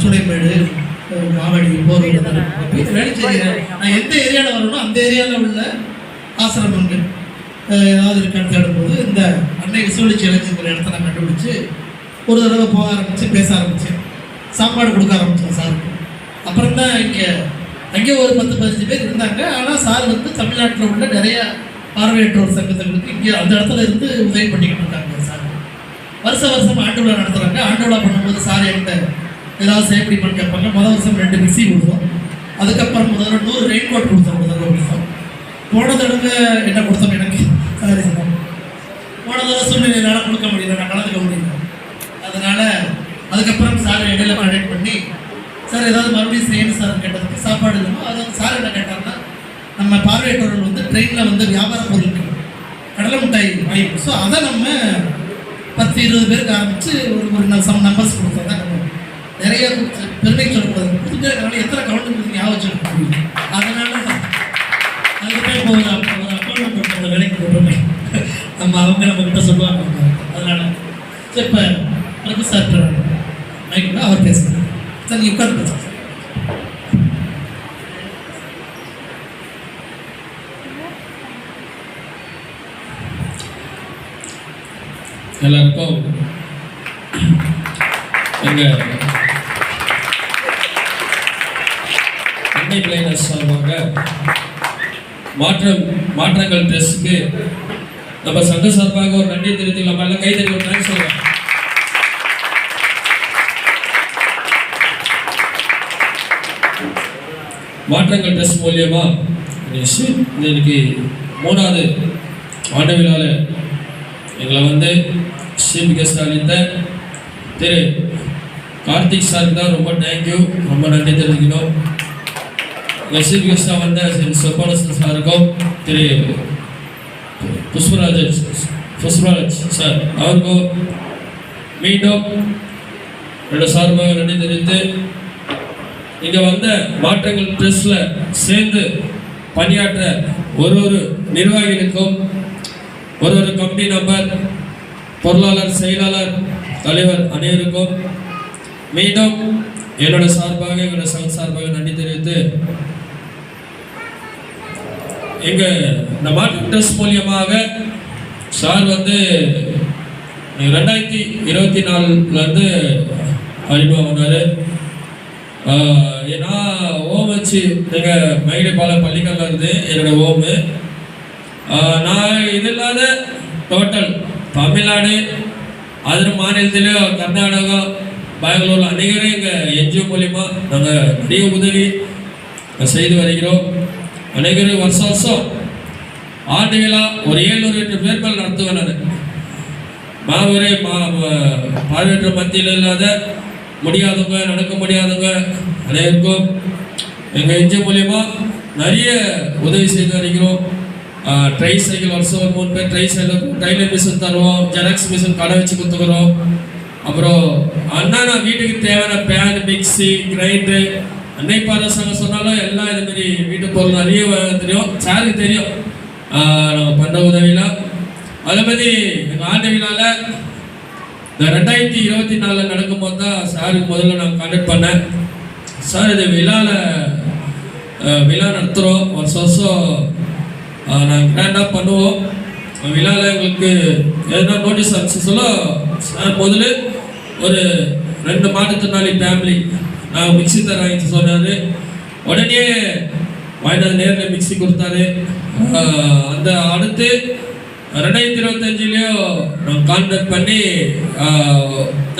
சுளைமேடு, மாவடி, போர்வெடுத்தல் அப்படி வேலை செய்கிறேன். நான் எந்த ஏரியாவில் வரணும் அந்த ஏரியாவில் உள்ள ஆசிரமங்கள் ஏதாவது இருக்கான்னு தேடும்போது இந்த அன்னை விசுவலிச்சு இளைஞர் இடத்த நான் கண்டுபிடிச்சி ஒரு தடவை போக ஆரம்பித்து பேச ஆரம்பித்தேன். சாப்பாடு கொடுக்க ஆரம்பித்தேன் சாருக்கு. அப்புறம் தான் அங்கே ஒரு 10-15 பேர் இருந்தாங்க. ஆனால் சார் வந்து தமிழ்நாட்டில் உள்ள நிறைய பார்வையற்றோர் சங்கங்களுக்கு இங்கே அந்த இடத்துல இருந்து உதவி பண்ணிக்கிட்டு இருக்காங்க. சார் வருஷம் ஆண்டு விழா நடத்துகிறாங்க. ஆண்டு விழா பண்ணும்போது சார் என்கிட்ட ஏதாவது செய்யப்படிமான்னு கேட்பாங்க. முதல் வருஷம் 2 மிக்சி கொடுத்தோம். அதுக்கப்புறம் முதல்ல 100 ரெயின் கோட் கொடுத்தோம். முதல்ல கொடுத்தோம். போன தடவை என்ன கொடுத்தோம் எனக்கு சாரி சார், போன தடவை சூழ்நிலையால் கொடுக்க முடியல, நான் கலந்துக்க முடியல. அதனால் அதுக்கப்புறம் சார் இடையில கான்டாக்ட் பண்ணி சார் ஏதாவது மறுபடியும் செய்யணும் சார் கேட்டதுக்கு சாப்பாடு இல்லைமோ அதாவது சார் என்ன கேட்டார்னா, நம்ம பார்வையற்றவர்கள் வந்து ட்ரெயினில் வந்து வியாபார பொருட்கள் கடலை மிட்டாய் வாங்கி, ஸோ அதை நம்ம 10-20 பேருக்கு ஆரம்பித்து ஒரு சம் நம்பர்ஸ் கொடுத்தோம் தான் நம்ம நிறைய பெருமை சொல்லக்கூடாது. கொடுத்துட்டு எத்தனை கவுண்ட் ஞாபகம் வச்சுருக்க முடியும். அதனால் அதுக்கப்புறம் இப்போ ஒரு அக்கௌண்ட் போட்டு வேலைக்கு போட்டோமே நம்ம நம்மக்கிட்ட சொல்லுவாங்க. அதனால் சரி இப்போ பிரபு சார் மைக்கில் அவர் பேசுகிறார். சார் நீ உட்காந்து பேசுங்க. எல்லாருக்கும் எங்கள் அன்னை பிளைனர்ஸ் சார்பாக மாற்றங்கள் ட்ரெஸ்ஸுக்கு நம்ம சங்க சார்பாக ஒரு நன்றி தெரிவித்து நம்ம எல்லாம் கைதறி ஒரு தேங்க்ஸ் சொல்லுவோம். மாற்றங்கள் ட்ரெஸ் மூலியமா இன்னைக்கு 3வது ஆண்டு விழாவில் எங்களை வந்து சீஃப் கெஸ்ட் அளித்த திரு கார்த்திக் சாருக்கு தான் ரொம்ப தேங்க்யூ, ரொம்ப நன்றி தெரிவிக்கணும். சீஃப் கெஸ்டாக வந்த திரு சொப்பனசன் சாருக்கும் திரு புஷ்பராஜ் சார் அவருக்கும் மீண்டும் 2 சார்பாக நன்றி தெரிவித்து இங்கே வந்த மாற்றங்கள் ட்ரெஸ்ஸில் சேர்ந்து பணியாற்ற ஒரு நிர்வாகிகளுக்கும் ஒரு கமிட்டி நம்பர், பொருளாளர், செயலாளர், தலைவர் அனைவருக்கும் மீண்டும் என்னோட சார்பாக எங்களோட சங்க சார்பாக நன்றி தெரிவித்து இந்த மாற்றம் ட்ரெஸ் மூலியமாக சார் வந்து 2024 அறிமுகமானார். ஏன்னா ஓம் வச்சு எங்கள் மயிலைப்பாளையம் பள்ளிக்கல்ல இருந்து என்னோட ஓமு நான் இது இல்லாத டோட்டல் தமிழ்நாடு, அதில் மாநிலத்திலும் கர்நாடகா, பெங்களூர் அனைவரும் எங்கள் என்ஜிஓ மூலிமா நாங்கள் நிறைய உதவி செய்து வருகிறோம். அனைவரும் வருஷம் ஆண்டு விழா ஒரு 700-800 பேர் மேல் நடத்துவேன். நான் பார்வையற்ற மத்தியில் இல்லாத முடியாதவங்க, நடக்க முடியாதவங்க அனைவருக்கும் எங்கள் என்ஜிஓ மூலிமா நிறைய உதவி செய்து வருகிறோம். ட்ரை சைக்கிள் வருஷம் ஒரு 3 பேர் ட்ரை சைக்கிள் டைலர் மிஷின் தருவோம், ஜெராக்ஸ் மிஷின் கடை வச்சு கொடுத்துக்கிறோம். அப்புறம் நான் வீட்டுக்கு தேவையான பேன், மிக்சி, கிரைண்டரு, அன்னை பாரத சங்கம் சொன்னாலும் எல்லாம் இதுமாரி வீட்டு பொருள் நிறைய தெரியும், சாருக்கு தெரியும் நம்ம பண்ண உதவிலாம். அதே மாதிரி எங்கள் ஆண்டு விழாவில் இந்த 2024 நடக்கும்போது தான் சாருக்கு முதல்ல நான் கான்டாக்ட் பண்ணேன். சார் இது விழா நடத்துகிறோம், வருஷம் நாங்கள் கிராண்டாக பண்ணுவோம். விழாவில் எங்களுக்கு எதுனா நோட்டீஸ் அனுப்பிச்சு சொல்ல சார் முதல்ல ஒரு 2 மாற்றுத்திறனாளி ஃபேமிலி நான் மிக்சி தர வாங்கி சொன்னார். உடனே வாங்கினது நேரில் மிக்சி கொடுத்தாரு. அந்த அடுத்து 2025 நான் கான்டாக்ட் பண்ணி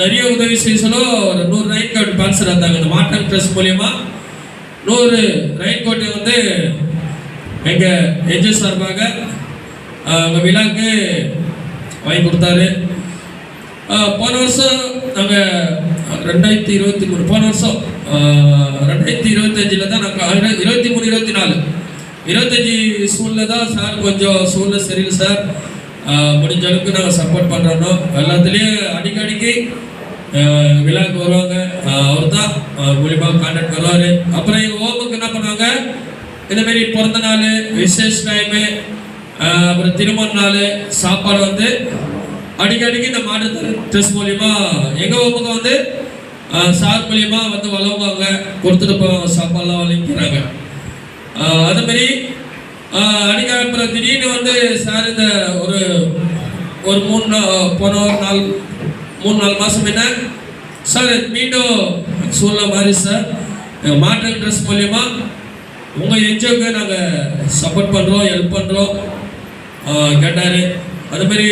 நிறைய உதவி செய்ய சொல்ல ஒரு 100 ரெயின் கோட் ஸ்பான்சர் வந்தாங்க. இந்த மாற்றம் ட்ரெஸ் மூலியமா 100 ரெயின் கோட்டை வந்து எங்கள் என்ஜிஓ சார்பாக அவங்க விழாக்கு வாங்கி கொடுத்தாரு. போன வருஷம் நாங்கள் 2023 போன வருஷம் 2025 தான் நாங்கள் 23-24 25 சூழ்நிலை தான் சார் கொஞ்சம் சூழ்நிலை சரியில்லை சார். முடிஞ்ச அளவுக்கு நாங்கள் சப்போர்ட் பண்ணுறோம். எல்லாத்துலேயும் அடிக்கடிக்கு விழாவுக்கு வருவாங்க. அவர் தான் மூலியமாக கான்டாக்ட் வருவார். அப்புறம் எங்கள் ஓமுக்கு என்ன பண்ணுவாங்க, இந்தமாரி பிறந்த நாள், விசேஷ டைமு, அப்புறம் திருமண நாள் சாப்பாடு வந்து அடிக்கடிக்கு இந்த மாற்று ட்ரெஸ் மூலிமா எங்கள் ஓமுக்கு வந்து சார் மூலியமா வந்து வளர்வாங்க, கொடுத்துட்டு போவாங்க, சாப்பாடுலாம் வழங்கிக்கிறாங்க. அதே மாதிரி அன்றைக்கி அப்புறம் திடீர்னு வந்து சார் இந்த ஒரு ஒரு போன ஒரு 3-4 மாதம் என்ன சார் மீண்டும் சூழ்நிலை மாதிரி சார் மாற்றல் ட்ரெஸ் மூலியமா உங்கள் என்ஜிஓக்கு நாங்கள் சப்போர்ட் பண்ணுறோம், ஹெல்ப் பண்ணுறோம் கேட்டார். அதுமாரி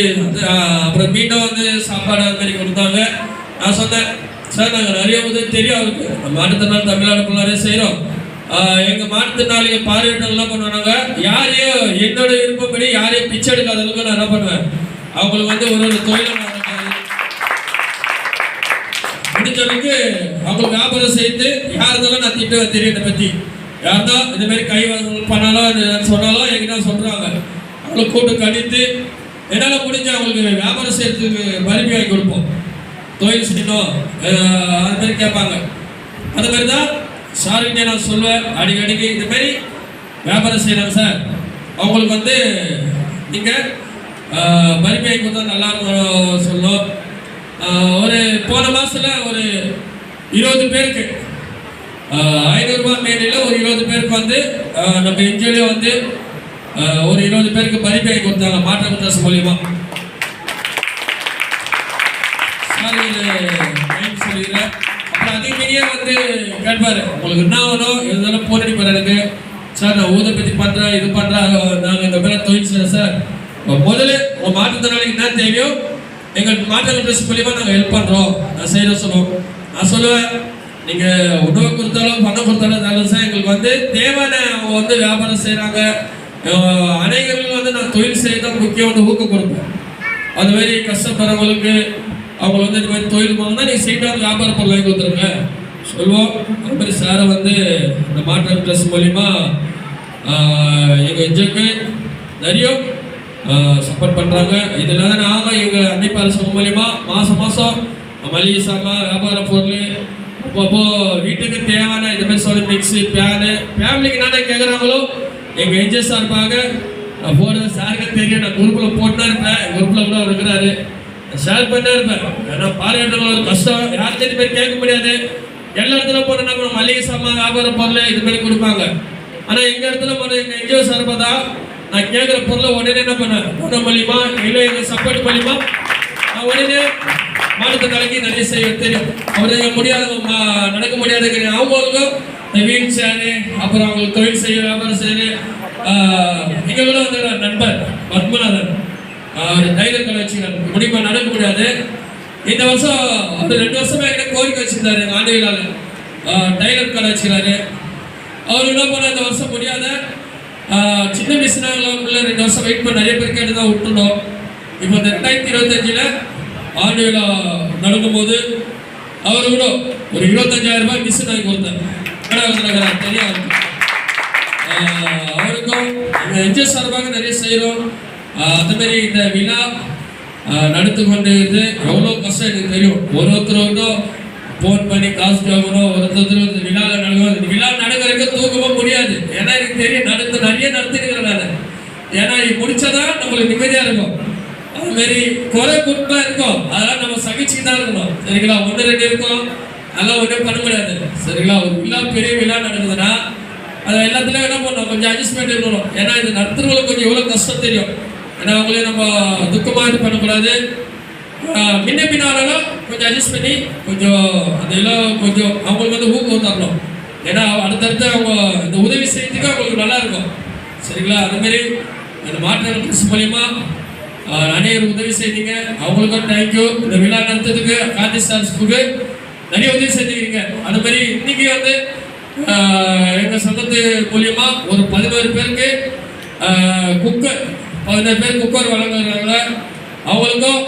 அப்புறம் மீண்டும் வந்து சாப்பாடு அது மாதிரி கொடுத்தாங்க. நான் சொன்னேன் சார் நாங்கள் நிறைய உதவி தெரியும் அவருக்கு, மாற்றுத்திறனாளி தமிழ்நாடு ஃபுல்லாகவே செய்கிறோம். எங்கள் மாற்றுத்திறனாளிங்க பார்வையிட்டவங்களாம் பண்ணுவாங்க, யாரையும் என்னோட விருப்பப்படி யாரையும் பிச்சை எடுக்காத அளவுக்கு நான் என்ன பண்ணுவேன், அவங்களுக்கு வந்து ஒரு தொழிலை முடிஞ்சளவுக்கு அவங்களுக்கு வியாபாரம் செய்து யார் இருந்தாலும் நான் திட்டுவேன். தெரியும் என்னை பற்றி யாருந்தா இந்த மாதிரி கை பண்ணாலும் சொன்னாலும் என்கிட்ட சொல்கிறாங்க. அவங்களை கூட்டு கணித்து என்னால் முடிஞ்ச அவங்களுக்கு வியாபாரம் செய்யறதுக்கு வறுமை வாங்கி கொடுப்போம், தொழில் செய்யணும் அது மாதிரி கேட்பாங்க. அது மாதிரி தான் சார்கிட்ட நான் சொல்லுவேன் அடிக்கடிக்கு, இந்த மாதிரி வியாபாரம் செய்கிறாங்க சார், அவங்களுக்கு வந்து நீங்கள் வறுமை வாங்கி கொடுத்தா நல்லா இருக்கும் சொல்லும். ஒரு போன மாதத்தில் ஒரு 20 பேருக்கு 500 ரூபாய் மேடையில் ஒரு 20 பேருக்கு வந்து நம்ம என்ஜிஓலே வந்து ஒரு 20 பேருக்கு பரிபை கொடுத்தாங்க மாற்றம் ட்ரெஸ் மூலியமா. சொல்லிடுறேன். அப்புறம் அதே மாதிரியே வந்து கேட்பாரு, உங்களுக்கு என்ன வேணும் இருந்தாலும் போன் அடிப்பார் எனக்கு, சார் நான் ஊதை பற்றி பண்ணுறேன் இது பண்ணுறேன் நாங்கள் இந்த மாதிரி தொழில் செய்கிறேன் சார், முதல்ல உங்கள் மாற்றுத்திறனாளிக்கு என்ன தேவையோ எங்கள் மாற்றம் ட்ரெஸ் மூலியமா நாங்கள் ஹெல்ப் பண்ணுறோம் நான் செய்கிறோம் சொல்லுவோம். நான் சொல்லுவேன் நீங்கள் உணவு கொடுத்தாலும் பணம் கொடுத்தாலும் நல்லது சார், எங்களுக்கு வந்து தேவையான அவங்க வந்து வியாபாரம் செய்கிறாங்க, அனைவர்களும் வந்து நான் தொழில் செய்யதான் முக்கியம் வந்து ஊக்கம் கொடுப்போம். அதுமாரி கஷ்டப்படுறவங்களுக்கு அவங்க வந்து இந்த மாதிரி தொழில் வாங்கினா நீங்கள் சீட்டாக வியாபாரம் பண்ண வாங்கி கொடுத்துருங்க சொல்லுவோம். அது மாதிரி சாரை வந்து இந்த மாற்றம் ட்ரெஸ் மூலிமா எங்கள் எஜுக்கு நிறைய சப்போர்ட் பண்ணுறாங்க. இதில் தான் நாங்கள் எங்கள் அன்னைப்பு அரசு மூலிமா மாதம் மாதம் மளிகை சாமான் வியாபார பொருள் அப்போ வீட்டுக்கு தேவையான இந்த மாதிரி சொல்லி மிக்ஸி பேனு ஃபேமிலிக்கு என்னென்ன கேட்குறாங்களோ எங்கள் என்ஜிஓ சார்பாக நான் போடுறது சாருக்கு தெரியும். நான் குரூப்பில் போட்டுனா இருப்பேன், குரூப்பில் கூட இருக்கிறாரு, ஷேர் பண்ணே இருப்பேன். ஏன்னா பார்வையாளர்கள் ஒரு கஷ்டம் யாருக்கு இது மாதிரி கேட்க முடியாது. எல்லா இடத்துல போனோம்னா மளிகை சாமான் வியாபார பொருள் இது மாதிரி கொடுப்பாங்க. ஆனால் எங்கள் இடத்துல போன எங்கள் என்ஜிஓ சார்பாக தான் நான் கேட்குற பொருளை உடனே என்ன பண்ணேன், போன மூலியமா இல்லை எங்கள் சப்போர்ட் மூலியமா நான் உடனே மாற்றுத்திறனாளிக்கு நிறைய செய்ய தெரியும். அவருக்கு முடியாத நடக்க முடியாத அவங்களுக்கும் இந்த வீல் சேரு அப்புறம் அவங்களுக்கு தொழில் செய்ய வியாபாரம் செய்ய இங்கே கூட வந்து நண்பர் பத்மநாதன் அவர் டைலர் கடை வச்சுக்கிறார், முடிப்பா நடக்க முடியாது. இந்த வருஷம் ஒரு 2 வருஷமா எங்கிட்ட கோரிக்கை வச்சிருந்தாரு, எங்கள் ஆண்டு விழாவில் டைலர் கடை வச்சுக்கிறாரு. அவர் என்ன பண்ண இந்த வருஷம் முடியாத சின்ன மிஷினாங்களுக்குள்ள 2 வருஷம் வெயிட் பண்ண நிறைய பேர் கேட்டு தான் விட்டுனோம். இப்போ இந்த 2025 ஆண்டு விழா நடக்கும்போது அவர் கூட ஒரு 25,000 ரூபாய் மிஷின் வாங்கி கொடுத்தார் தெரியாது. அவருக்கும் எங்கள் என்ஜிஓ சார்பாக நிறைய செய்கிறோம். அதுமாரி இந்த விழா நடத்து கொண்டு இருந்து எவ்வளோ கஷ்டம் எனக்கு தெரியும். ஒருத்தரும் ஃபோன் பண்ணி காசு கேட்கணும், ஒருத்தர் இந்த விழாவில் நடக்கும். இந்த விழா நடக்கிறதுக்கு தூக்கவும் முடியாது. ஏன்னா எனக்கு தெரியும் நிறைய நடத்திருக்கிறேன் நான். ஏன்னா இது முடிச்சாதான் நம்மளுக்கு நிம்மதியாக இருக்கும். அதுமாரி குறை குறுப்பாக இருக்கும், அதெல்லாம் நம்ம சகிச்சுக்கு தான் இருக்கணும் சரிங்களா. 1-2 இருக்கும் அதெல்லாம் ஒன்றும் பண்ண முடியாது சரிங்களா. ஒரு விழா பெரிய விழா நடக்குதுன்னா அதை எல்லாத்துலேயும் என்ன பண்ணணும், கொஞ்சம் அட்ஜஸ்ட்மெண்ட் இருக்கணும். ஏன்னா இது நடத்துறவங்களுக்கு கொஞ்சம் எவ்வளோ கஷ்டம் தெரியும். ஏன்னா அவங்களே நம்ம துக்கமாக இது பண்ணக்கூடாது. முன்ன பின்னாலும் கொஞ்சம் அட்ஜஸ்ட் பண்ணி கொஞ்சம் அதெல்லாம் கொஞ்சம் அவங்களுக்கு வந்து ஊக்கம் தரணும். ஏன்னா அடுத்தடுத்து அவங்க இந்த உதவி செய்யறதுக்கு அவங்களுக்கு நல்லா இருக்கும் சரிங்களா. அதுமாரி அந்த மாற்றம் மூலியமா நிறைய உதவி செய்தீங்க, அவங்களுக்கும் தேங்க்யூ. இந்த விழா நடத்துறதுக்கு காந்தி ஸ்டார்ஸ்க்கு நிறைய உதவி செஞ்சுக்கிறீங்க. அது மாதிரி இன்னைக்கு வந்து எங்கள் சங்கத்து மூலியமா ஒரு 11 பேருக்கு குக்கர் 11 பேர் குக்கர் வழங்குறாங்க. அவங்களுக்கும்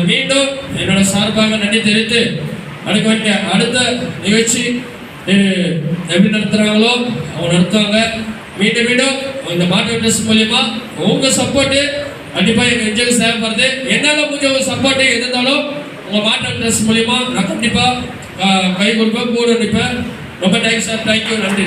மீண்டும் என்னோட சார்பாக நன்றி தெரிவித்து அடுக்க வேண்டிய அடுத்த நிகழ்ச்சி எப்படி நடத்துகிறாங்களோ அவங்க நடத்துவாங்க. மீண்டும் மீண்டும் இந்த மாற்றம் ட்ரெஸ் மூலியமா உங்கள் சப்போர்ட்டு கண்டிப்பாக எங்கள் என்ஜிஓக்கு தேவைப்படுது. என்னால் முடிஞ்ச ஒரு சப்போர்ட்டு எது இருந்தாலும் உங்கள் மாற்றம் ட்ரெஸ் மூலியமா நான் கண்டிப்பாக கை கொடுப்பேன், கூட நிற்பேன். ரொம்ப தேங்க்ஸ் சார், தேங்க்யூ, நன்றி.